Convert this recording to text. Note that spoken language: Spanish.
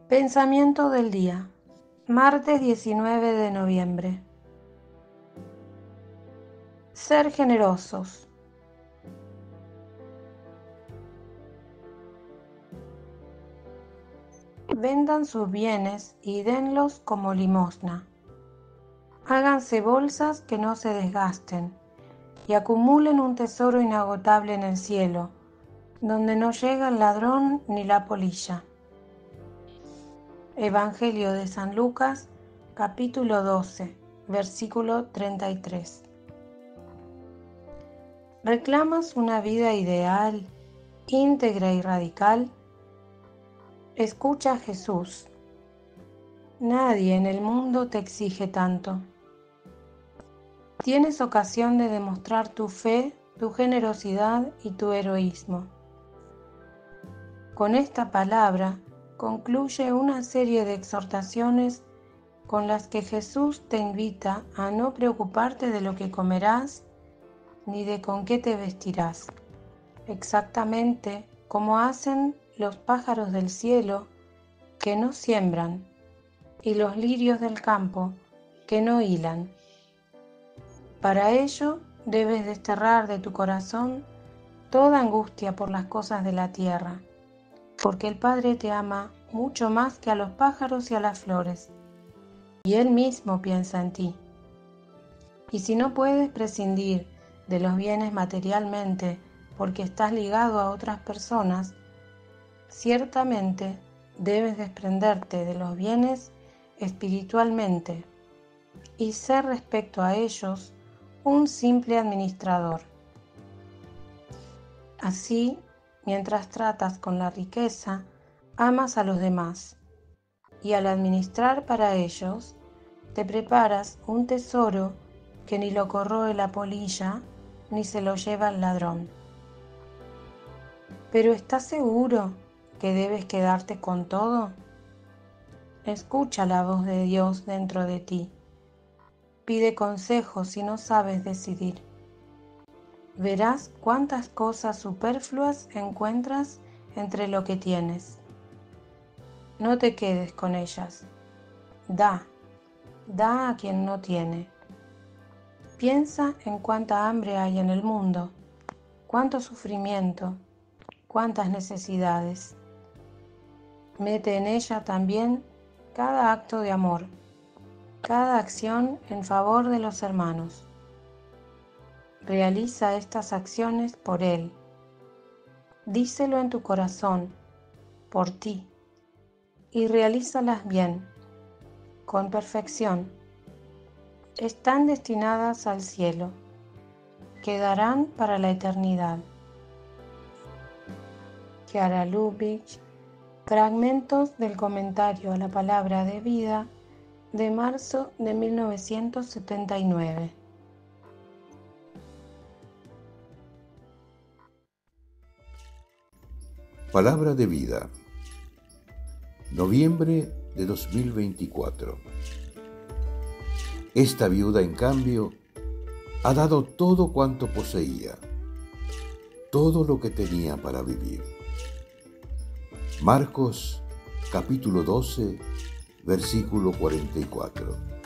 Pensamiento del día, martes 19 de noviembre. Ser generosos. Vendan sus bienes y denlos como limosna. Háganse bolsas que no se desgasten y acumulen un tesoro inagotable en el cielo, donde no llega el ladrón ni la polilla. Evangelio de San Lucas, capítulo 12, versículo 33. ¿Reclamas una vida ideal, íntegra y radical? Escucha a Jesús. Nadie en el mundo te exige tanto. Tienes ocasión de demostrar tu fe, tu generosidad y tu heroísmo. Con esta palabra concluye una serie de exhortaciones con las que Jesús te invita a no preocuparte de lo que comerás ni de con qué te vestirás, exactamente como hacen los pájaros del cielo que no siembran y los lirios del campo que no hilan. Para ello debes desterrar de tu corazón toda angustia por las cosas de la tierra, porque el Padre te ama mucho más que a los pájaros y a las flores, y Él mismo piensa en ti. Y si no puedes prescindir de los bienes materialmente porque estás ligado a otras personas, ciertamente debes desprenderte de los bienes espiritualmente y ser respecto a ellos un simple administrador. Así, mientras tratas con la riqueza, amas a los demás, y al administrar para ellos, te preparas un tesoro que ni lo corroe la polilla, ni se lo lleva el ladrón. ¿Pero estás seguro que debes quedarte con todo? Escucha la voz de Dios dentro de ti. Pide consejo si no sabes decidir. Verás cuántas cosas superfluas encuentras entre lo que tienes. No te quedes con ellas. Da a quien no tiene. Piensa en cuánta hambre hay en el mundo, cuánto sufrimiento, cuántas necesidades. Mete en ella también cada acto de amor, cada acción en favor de los hermanos. Realiza estas acciones por Él. Díselo en tu corazón, por ti, y realízalas bien, con perfección. Están destinadas al cielo, quedarán para la eternidad. Chiara Lubich, fragmentos del comentario a la palabra de vida de marzo de 1979. Palabra de vida, noviembre de 2024. Esta viuda, en cambio, ha dado todo cuanto poseía, todo lo que tenía para vivir. Marcos, capítulo 12, versículo 44.